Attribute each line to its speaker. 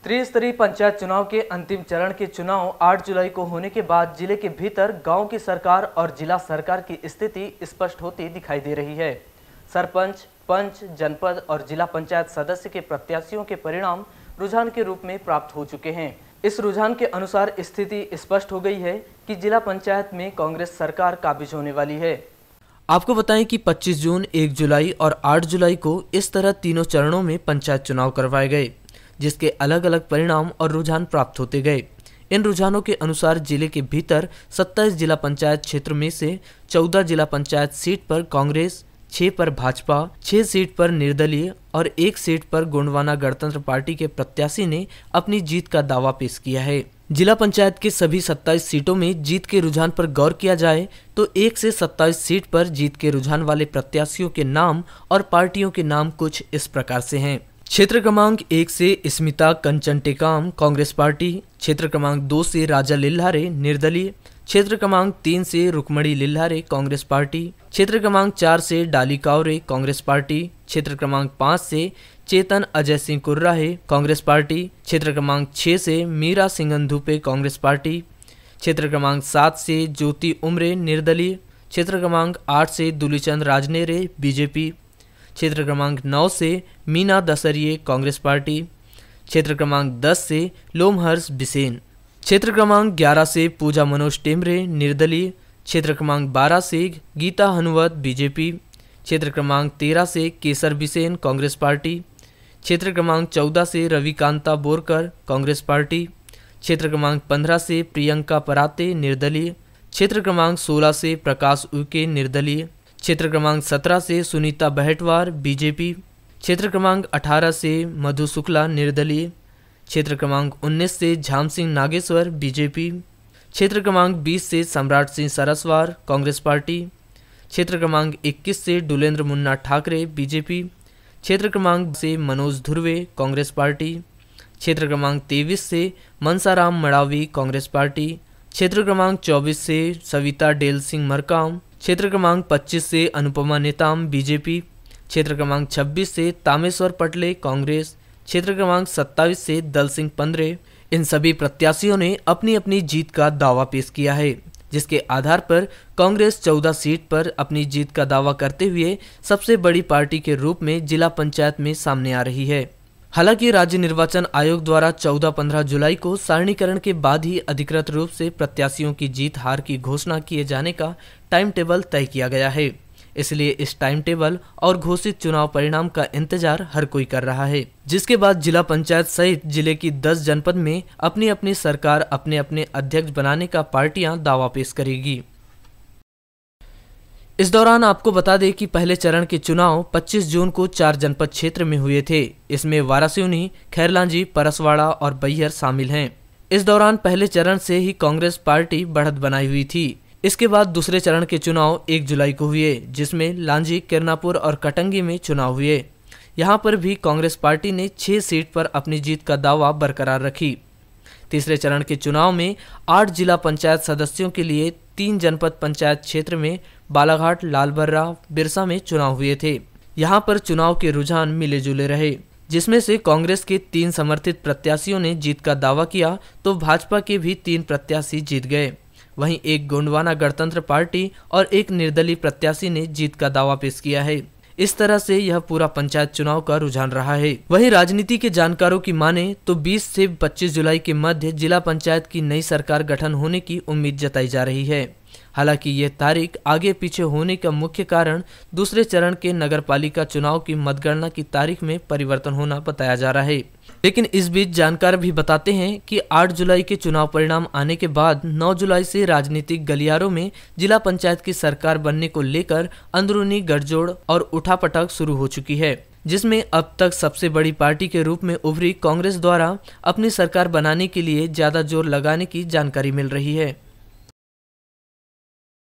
Speaker 1: त्रिस्तरीय पंचायत चुनाव के अंतिम चरण के चुनाव 8 जुलाई को होने के बाद जिले के भीतर गांव की सरकार और जिला सरकार की स्थिति स्पष्ट होती दिखाई दे रही है। सरपंच, पंच, जनपद और जिला पंचायत सदस्य के प्रत्याशियों के परिणाम रुझान के रूप में प्राप्त हो चुके हैं। इस रुझान के अनुसार स्थिति स्पष्ट हो गई है कि जिला पंचायत में कांग्रेस सरकार काबिज होने वाली है। आपको बताएं कि 25 जून, 1 जुलाई और 8 जुलाई को इस तरह तीनों चरणों में पंचायत चुनाव करवाए गए, जिसके अलग अलग परिणाम और रुझान प्राप्त होते गए। इन रुझानों के अनुसार जिले के भीतर 27 जिला पंचायत क्षेत्र में से 14 जिला पंचायत सीट पर कांग्रेस, 6 पर भाजपा, 6 सीट पर निर्दलीय और 1 सीट पर गोंडवाना गणतंत्र पार्टी के प्रत्याशी ने अपनी जीत का दावा पेश किया है। जिला पंचायत के सभी 27 सीटों में जीत के रुझान पर गौर किया जाए तो 1 से 27 सीट पर जीत के रुझान वाले प्रत्याशियों के नाम और पार्टियों के नाम कुछ इस प्रकार से हैं। क्षेत्र क्रमांक 1 से स्मिता कंचन टेकाम, कांग्रेस पार्टी। क्षेत्र क्रमांक 2 से राजा लिल्हारे, निर्दलीय। क्षेत्र क्रमांक 3 से रुक्मणी लिल्हारे, कांग्रेस पार्टी। क्षेत्र क्रमांक 4 से डाली कावरे, कांग्रेस पार्टी। क्षेत्र क्रमांक 5 से चेतन अजय सिंह कुर्राहे, कांग्रेस पार्टी। क्षेत्र क्रमांक 6 से मीरा सिंगंधुपे, कांग्रेस पार्टी। क्षेत्र क्रमांक 7 से ज्योति उमरे, निर्दलीय। क्षेत्र क्रमांक 8 से दुलीचंद राजनेरे, बीजेपी। क्षेत्र क्रमांक 9 से मीना दसरिये, कांग्रेस पार्टी। क्षेत्र क्रमांक 10 से लोमहर्ष बिसेन। क्षेत्र क्रमांक 11 से पूजा मनोज टेमरे, निर्दलीय। क्षेत्र क्रमांक 12 से गीता हनुवत, बीजेपी। क्षेत्र क्रमांक 13 से केसर बिसेन, कांग्रेस पार्टी। क्षेत्र क्रमांक 14 से रविकांता बोरकर, कांग्रेस पार्टी। क्षेत्र क्रमांक 15 से प्रियंका पराते, निर्दलीय। क्षेत्र क्रमांक 16 से प्रकाश उइके, निर्दलीय। क्षेत्र क्रमांक 17 से सुनीता बहटवार, बीजेपी। क्षेत्र क्रमांक 18 से मधु शुक्ला, निर्दलीय। क्षेत्र क्रमांक 19 से झाम सिंह नागेश्वर, बीजेपी। क्षेत्र क्रमांक 20 से सम्राट सिंह सरस्वार, कांग्रेस पार्टी। क्षेत्र क्रमांक 21 से डुलेंद्र मुन्ना ठाकरे, बीजेपी। क्षेत्र क्रमांक से मनोज धुर्वे, कांग्रेस पार्टी। क्षेत्र क्रमांक 23 से मनसाराम मड़ावी, कांग्रेस पार्टी। क्षेत्र क्रमांक 24 से सविता डेल सिंह मरकाम। क्षेत्र क्रमांक 25 से अनुपमा नेताम, बीजेपी। क्षेत्र क्रमांक 26 से तामेश्वर पटले, कांग्रेस। क्षेत्र क्रमांक 27 से दल सिंह पंद्रे। इन सभी प्रत्याशियों ने अपनी अपनी जीत का दावा पेश किया है, जिसके आधार पर कांग्रेस 14 सीट पर अपनी जीत का दावा करते हुए सबसे बड़ी पार्टी के रूप में जिला पंचायत में सामने आ रही है। हालांकि राज्य निर्वाचन आयोग द्वारा 14-15 जुलाई को सारणीकरण के बाद ही अधिकृत रूप से प्रत्याशियों की जीत हार की घोषणा किए जाने का टाइम टेबल तय किया गया है। इसलिए इस टाइम टेबल और घोषित चुनाव परिणाम का इंतजार हर कोई कर रहा है, जिसके बाद जिला पंचायत सहित जिले की 10 जनपद में अपनी अपनी सरकार, अपने अपने अध्यक्ष बनाने का पार्टियां दावा पेश करेगी। इस दौरान आपको बता दें कि पहले चरण के चुनाव 25 जून को 4 जनपद क्षेत्र में हुए थे। इसमें वारासिवनी, खैरलांजी, परसवाड़ा और बैहर शामिल हैं। इस दौरान पहले चरण से ही कांग्रेस पार्टी बढ़त बनाई हुई थी। इसके बाद दूसरे चरण के चुनाव 1 जुलाई को हुए, जिसमें लांजी, किरनापुर और कटंगी में चुनाव हुए। यहाँ पर भी कांग्रेस पार्टी ने 6 सीट पर अपनी जीत का दावा बरकरार रखी। तीसरे चरण के चुनाव में 8 जिला पंचायत सदस्यों के लिए 3 जनपद पंचायत क्षेत्र में बालाघाट, लालबर्रा, बिरसा में चुनाव हुए थे। यहाँ पर चुनाव के रुझान मिले जुले रहे, जिसमें से कांग्रेस के 3 समर्थित प्रत्याशियों ने जीत का दावा किया तो भाजपा के भी 3 प्रत्याशी जीत गए। वहीं एक गोंडवाना गणतंत्र पार्टी और एक निर्दलीय प्रत्याशी ने जीत का दावा पेश किया है। इस तरह से यह पूरा पंचायत चुनाव का रुझान रहा है। वहीं राजनीति के जानकारों की माने तो 20 से 25 जुलाई के मध्य जिला पंचायत की नई सरकार गठन होने की उम्मीद जताई जा रही है। हालांकि ये तारीख आगे पीछे होने का मुख्य कारण दूसरे चरण के नगरपालिका चुनाव की मतगणना की तारीख में परिवर्तन होना बताया जा रहा है। लेकिन इस बीच जानकार भी बताते हैं कि 8 जुलाई के चुनाव परिणाम आने के बाद 9 जुलाई से राजनीतिक गलियारों में जिला पंचायत की सरकार बनने को लेकर अंदरूनी गठजोड़ और उठापटक शुरू हो चुकी है, जिसमें अब तक सबसे बड़ी पार्टी के रूप में उभरी कांग्रेस द्वारा अपनी सरकार बनाने के लिए ज्यादा जोर लगाने की जानकारी मिल रही है।